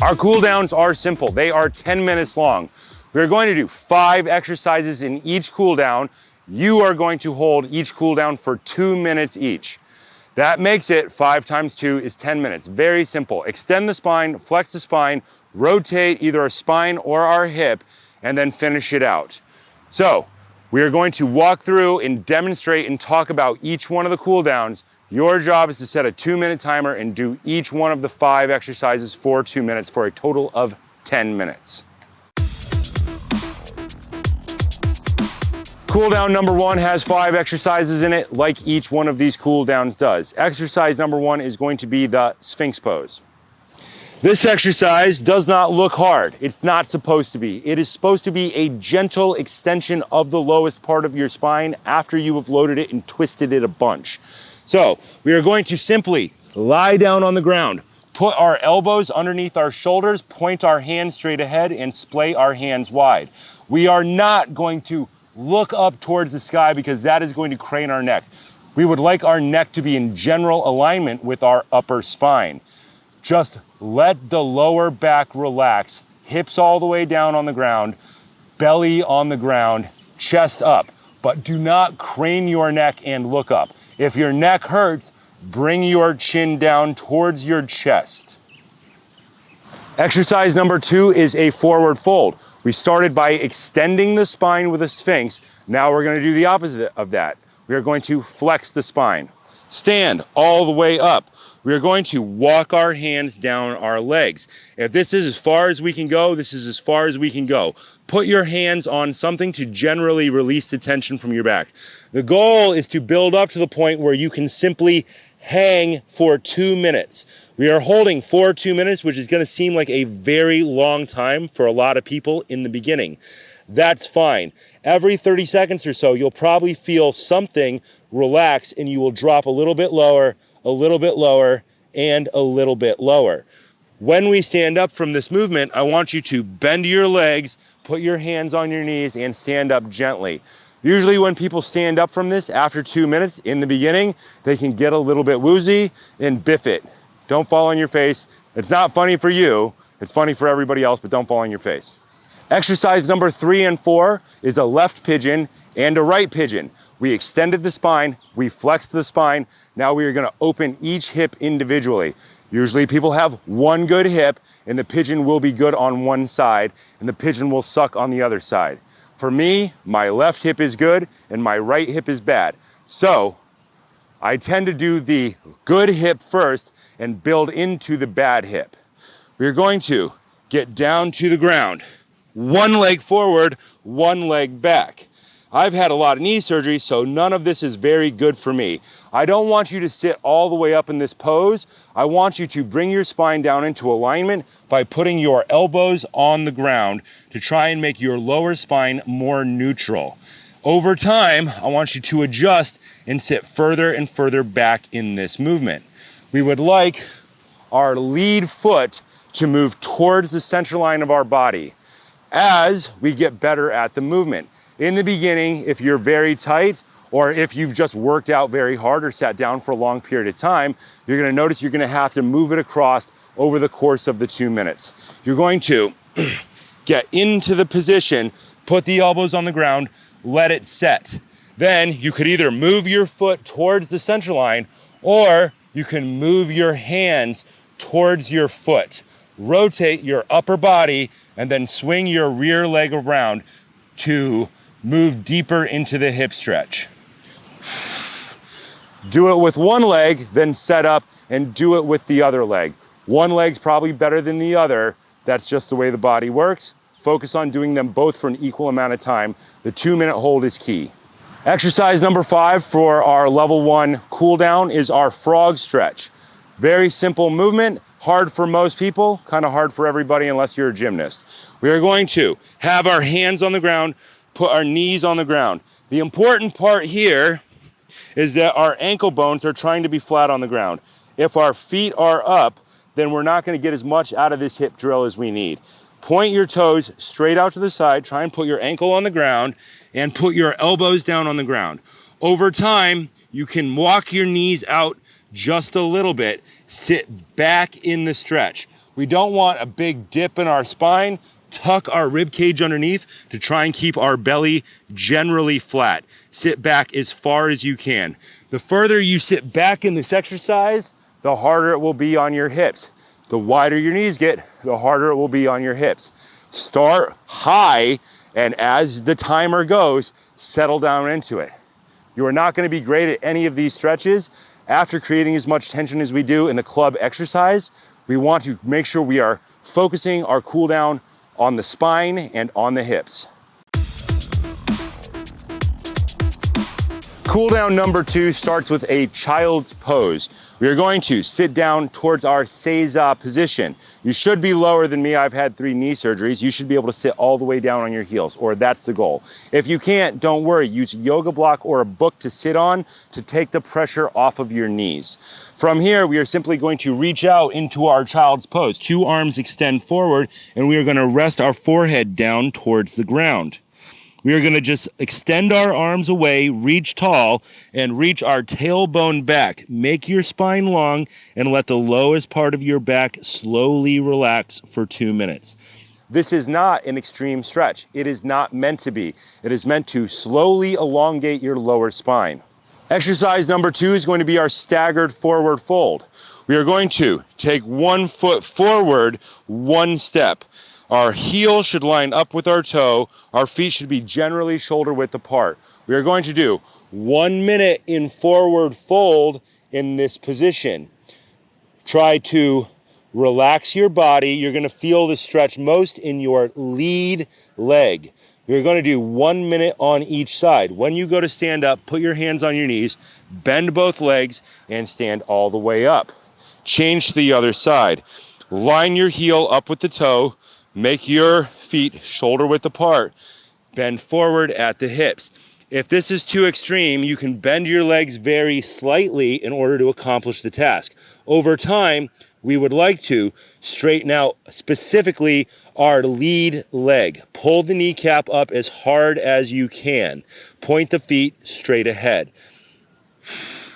Our cool downs are simple. They are 10 minutes long. We're going to do 5 exercises in each cool down. You are going to hold each cool down for 2 minutes each. That makes it 5 times 2 is 10 minutes. Very simple. Extend the spine, flex the spine, rotate either our spine or our hip, and then finish it out. So we are going to walk through and demonstrate and talk about each one of the cool downs. Your job is to set a 2-minute timer and do each one of the 5 exercises for 2 minutes for a total of 10 minutes. Cool down number 1 has 5 exercises in it, like each one of these cool downs does. Exercise number 1 is going to be the Sphinx pose. This exercise does not look hard. It's not supposed to be. It is supposed to be a gentle extension of the lowest part of your spine after you have loaded it and twisted it a bunch. So we are going to simply lie down on the ground, put our elbows underneath our shoulders, point our hands straight ahead, and splay our hands wide. We are not going to look up towards the sky because that is going to crane our neck. We would like our neck to be in general alignment with our upper spine. Just let the lower back relax, hips all the way down on the ground, belly on the ground, chest up, but do not crane your neck and look up. If your neck hurts, bring your chin down towards your chest. Exercise number 2 is a forward fold. We started by extending the spine with a Sphinx. Now we're going to do the opposite of that. We are going to flex the spine. Stand all the way up. We are going to walk our hands down our legs. If this is as far as we can go, this is as far as we can go. Put your hands on something to generally release the tension from your back. The goal is to build up to the point where you can simply hang for 2 minutes. We are holding for 2 minutes, which is going to seem like a very long time for a lot of people in the beginning. That's fine. Every 30 seconds or so, you'll probably feel something relax and you will drop a little bit lower, and a little bit lower. When we stand up from this movement, I want you to bend your legs, put your hands on your knees, and stand up gently. Usually when people stand up from this after 2 minutes in the beginning, they can get a little bit woozy and biff it. Don't fall on your face. It's not funny for you. It's funny for everybody else, but don't fall on your face. Exercise number 3 and 4 is a left pigeon and a right pigeon. We extended the spine, we flexed the spine. Now we are going to open each hip individually. Usually people have one good hip and the pigeon will be good on one side and the pigeon will suck on the other side. For me, my left hip is good and my right hip is bad. So I tend to do the good hip first and build into the bad hip. We're going to get down to the ground. One leg forward, one leg back. I've had a lot of knee surgery, so none of this is very good for me. I don't want you to sit all the way up in this pose. I want you to bring your spine down into alignment by putting your elbows on the ground to try and make your lower spine more neutral. Over time, I want you to adjust and sit further and further back in this movement. We would like our lead foot to move towards the center line of our body as we get better at the movement. In the beginning, if you're very tight or if you've just worked out very hard or sat down for a long period of time, you're going to notice you're going to have to move it across over the course of the 2 minutes. You're going to get into the position, put the elbows on the ground, let it set. Then you could either move your foot towards the center line or you can move your hands towards your foot. Rotate your upper body and then swing your rear leg around to move deeper into the hip stretch. Do it with one leg, then set up and do it with the other leg. One leg's probably better than the other. That's just the way the body works. Focus on doing them both for an equal amount of time. The 2-minute hold is key. Exercise number 5 for our level 1 cool down is our frog stretch. Very simple movement, hard for most people, kind of hard for everybody unless you're a gymnast. We are going to have our hands on the ground, put our knees on the ground. The important part here is that our ankle bones are trying to be flat on the ground. If our feet are up, then we're not going to get as much out of this hip drill as we need. Point your toes straight out to the side, try and put your ankle on the ground, and put your elbows down on the ground. Over time, you can walk your knees out just a little bit, sit back in the stretch. We don't want a big dip in our spine. Tuck our rib cage underneath to try and keep our belly generally flat. Sit back as far as you can. The further you sit back in this exercise, the harder it will be on your hips. The wider your knees get, the harder it will be on your hips. Start high, and as the timer goes, settle down into it. You are not going to be great at any of these stretches. After creating as much tension as we do in the club exercise, we want to make sure we are focusing our cool down on the spine and on the hips. Cool down number 2 starts with a child's pose. We are going to sit down towards our seiza position. You should be lower than me. I've had 3 knee surgeries. You should be able to sit all the way down on your heels, or that's the goal. If you can't, don't worry. Use a yoga block or a book to sit on to take the pressure off of your knees. From here, we are simply going to reach out into our child's pose. 2 arms extend forward, and we are going to rest our forehead down towards the ground. We are going to just extend our arms away, reach tall, and reach our tailbone back. Make your spine long and let the lowest part of your back slowly relax for 2 minutes. This is not an extreme stretch. It is not meant to be. It is meant to slowly elongate your lower spine. Exercise number 2 is going to be our staggered forward fold. We are going to take 1 foot forward, 1 step. Our heel should line up with our toe. Our feet should be generally shoulder width apart. We are going to do 1 minute in forward fold in this position. Try to relax your body. You're going to feel the stretch most in your lead leg. You're going to do 1 minute on each side. When you go to stand up, put your hands on your knees, bend both legs, and stand all the way up. Change to the other side. Line your heel up with the toe. Make your feet shoulder width apart. Bend forward at the hips. If this is too extreme, you can bend your legs very slightly in order to accomplish the task. Over time, we would like to straighten out specifically our lead leg. Pull the kneecap up as hard as you can. Point the feet straight ahead.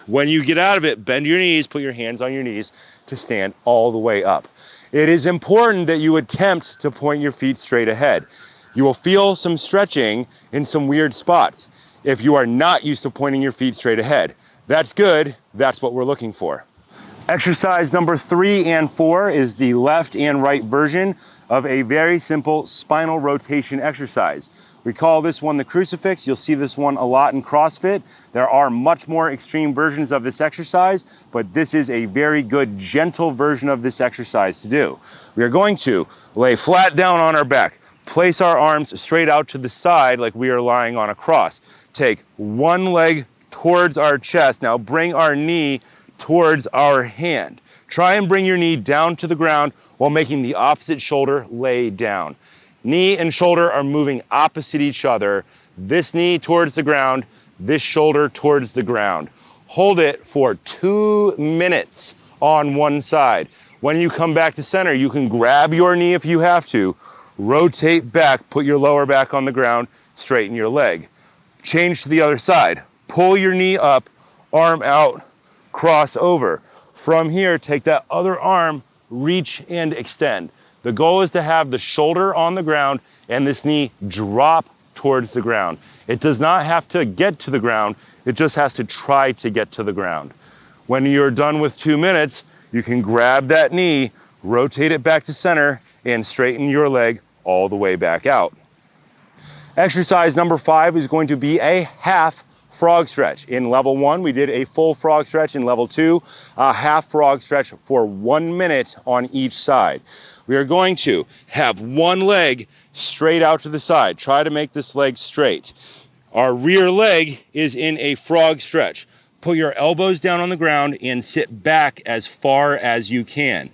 When you get out of it, bend your knees, put your hands on your knees to stand all the way up. It is important that you attempt to point your feet straight ahead. You will feel some stretching in some weird spots if you are not used to pointing your feet straight ahead. That's good. That's what we're looking for. Exercise number 3 and 4 is the left and right version of a very simple spinal rotation exercise. We call this one the crucifix. You'll see this one a lot in CrossFit. There are much more extreme versions of this exercise, but this is a very good, gentle version of this exercise to do. We are going to lay flat down on our back, place our arms straight out to the side like we are lying on a cross. Take one leg towards our chest. Now bring our knee towards our hand. Try and bring your knee down to the ground while making the opposite shoulder lay down. Knee and shoulder are moving opposite each other. This knee towards the ground, this shoulder towards the ground. Hold it for 2 minutes on one side. When you come back to center, you can grab your knee if you have to, rotate back, put your lower back on the ground, straighten your leg. Change to the other side. Pull your knee up, arm out, cross over. From here, take that other arm, reach and extend. The goal is to have the shoulder on the ground and this knee drop towards the ground. It does not have to get to the ground. It just has to try to get to the ground. When you're done with 2 minutes, you can grab that knee, rotate it back to center, and straighten your leg all the way back out. Exercise number 5 is going to be a half frog stretch. In level 1, we did a full frog stretch. In level 2, a half frog stretch for 1 minute on each side. We are going to have one leg straight out to the side. Try to make this leg straight. Our rear leg is in a frog stretch. Put your elbows down on the ground and sit back as far as you can.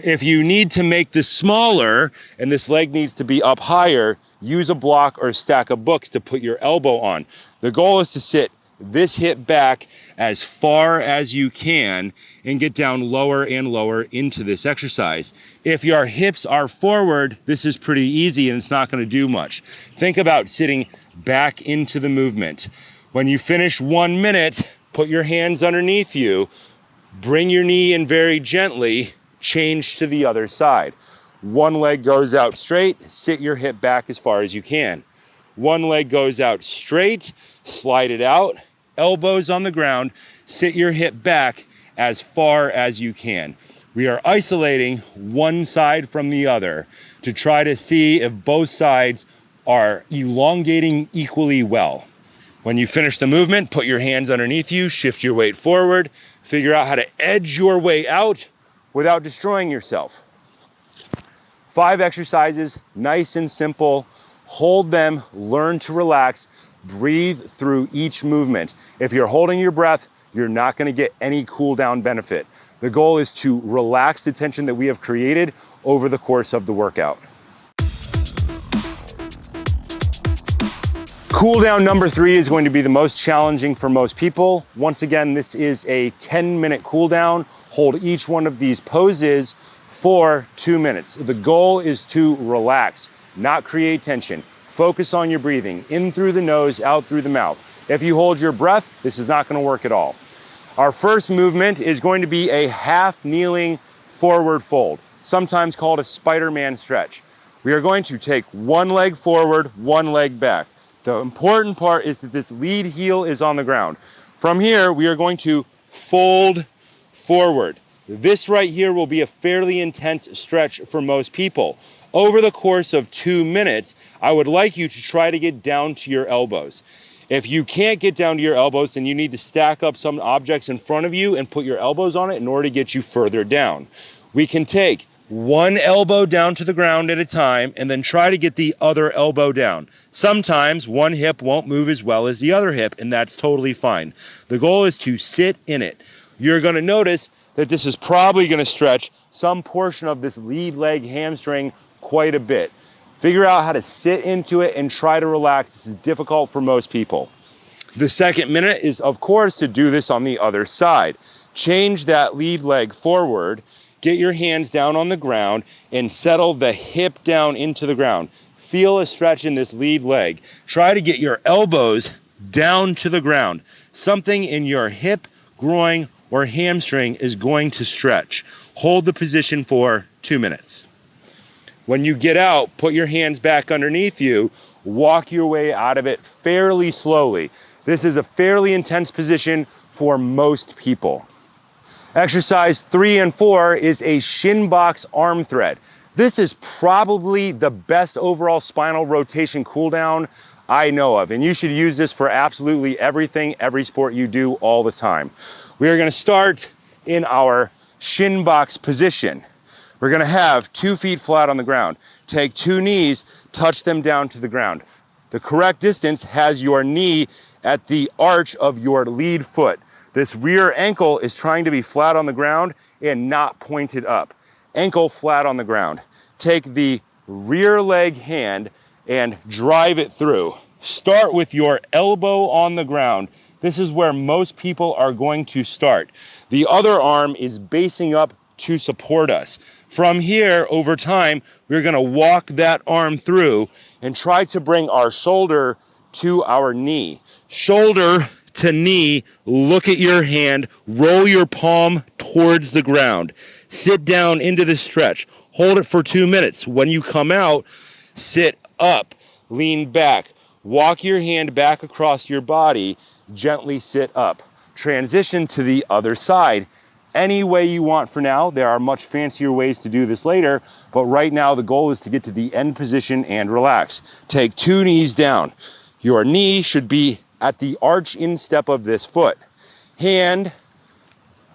If you need to make this smaller and this leg needs to be up higher, use a block or a stack of books to put your elbow on. The goal is to sit this hip back as far as you can and get down lower and lower into this exercise. If your hips are forward, this is pretty easy and it's not going to do much. Think about sitting back into the movement. When you finish 1 minute, put your hands underneath you, bring your knee in very gently, change to the other side. One leg goes out straight, sit your hip back as far as you can. One leg goes out straight, slide it out, elbows on the ground, sit your hip back as far as you can. We are isolating one side from the other to try to see if both sides are elongating equally well. When you finish the movement, put your hands underneath you, shift your weight forward, figure out how to edge your way out without destroying yourself. 5 exercises, nice and simple. Hold them, learn to relax, breathe through each movement. If you're holding your breath, you're not going to get any cool down benefit. The goal is to relax the tension that we have created over the course of the workout. Cool down number 3 is going to be the most challenging for most people. Once again, this is a 10-minute cool down. Hold each one of these poses for 2 minutes. The goal is to relax, not create tension. Focus on your breathing, in through the nose, out through the mouth. If you hold your breath, this is not going to work at all. Our first movement is going to be a half kneeling forward fold, sometimes called a Spider-Man stretch. We are going to take one leg forward, one leg back. The important part is that this lead heel is on the ground. From here, we are going to fold forward. This right here will be a fairly intense stretch for most people. Over the course of 2 minutes, I would like you to try to get down to your elbows. If you can't get down to your elbows, then you need to stack up some objects in front of you and put your elbows on it in order to get you further down. We can take one elbow down to the ground at a time and then try to get the other elbow down. Sometimes one hip won't move as well as the other hip, and that's totally fine. The goal is to sit in it. You're going to notice that this is probably going to stretch some portion of this lead leg hamstring quite a bit. Figure out how to sit into it and try to relax. This is difficult for most people. The second minute is, of course, to do this on the other side. Change that lead leg forward, get your hands down on the ground, and settle the hip down into the ground. Feel a stretch in this lead leg. Try to get your elbows down to the ground. Something in your hip, groin, or hamstring is going to stretch. Hold the position for 2 minutes. When you get out, put your hands back underneath you, walk your way out of it fairly slowly. This is a fairly intense position for most people. Exercise 3 and 4 is a shin box arm thread. This is probably the best overall spinal rotation cool down I know of, and you should use this for absolutely everything, every sport you do all the time. We are going to start in our shin box position. We're going to have 2 feet flat on the ground. Take 2 knees, touch them down to the ground. The correct distance has your knee at the arch of your lead foot. This rear ankle is trying to be flat on the ground and not pointed up. Ankle flat on the ground. Take the rear leg hand and drive it through. Start with your elbow on the ground. This is where most people are going to start. The other arm is basing up to support us. From here, over time, we're going to walk that arm through and try to bring our shoulder to our knee. Shoulder to knee, look at your hand, roll your palm towards the ground. Sit down into the stretch. Hold it for 2 minutes. When you come out, sit up, lean back. Walk your hand back across your body, gently sit up. Transition to the other side. Any way you want for now. There are much fancier ways to do this later, but right now the goal is to get to the end position and relax. Take 2 knees down. Your knee should be at the arch instep of this foot. Hand,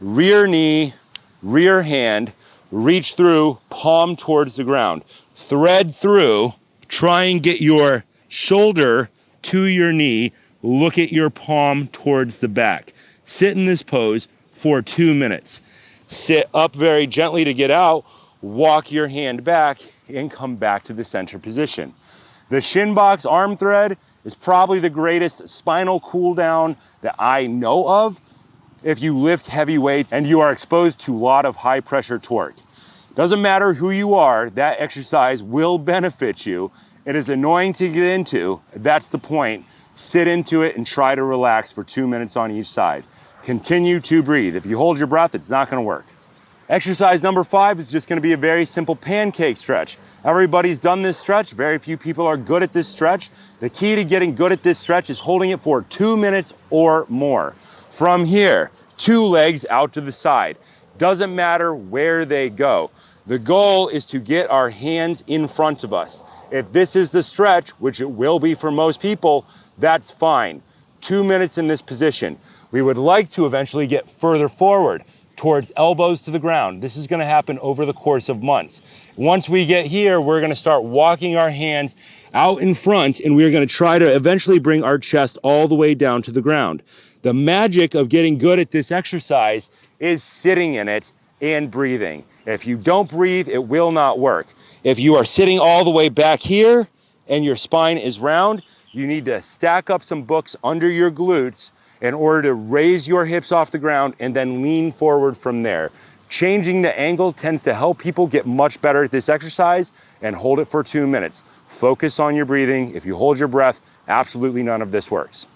rear knee, rear hand, reach through, palm towards the ground. Thread through, try and get your shoulder to your knee, look at your palm towards the back. Sit in this pose for 2 minutes. Sit up very gently to get out, walk your hand back, and come back to the center position. The shin box arm thread is probably the greatest spinal cool down that I know of if you lift heavy weights and you are exposed to a lot of high pressure torque. Doesn't matter who you are, that exercise will benefit you. It is annoying to get into, that's the point. Sit into it and try to relax for 2 minutes on each side. Continue to breathe. If you hold your breath, it's not going to work. Exercise number 5 is just going to be a very simple pancake stretch. Everybody's done this stretch. Very few people are good at this stretch. The key to getting good at this stretch is holding it for 2 minutes or more. From here, 2 legs out to the side. Doesn't matter where they go. The goal is to get our hands in front of us. If this is the stretch, which it will be for most people, that's fine. 2 minutes in this position. We would like to eventually get further forward, towards elbows to the ground. This is going to happen over the course of months. Once we get here, we're going to start walking our hands out in front, and we're going to try to eventually bring our chest all the way down to the ground. The magic of getting good at this exercise is sitting in it and breathing. If you don't breathe, it will not work. If you are sitting all the way back here and your spine is round, you need to stack up some books under your glutes in order to raise your hips off the ground and then lean forward from there. Changing the angle tends to help people get much better at this exercise, and hold it for 2 minutes. Focus on your breathing. If you hold your breath, absolutely none of this works.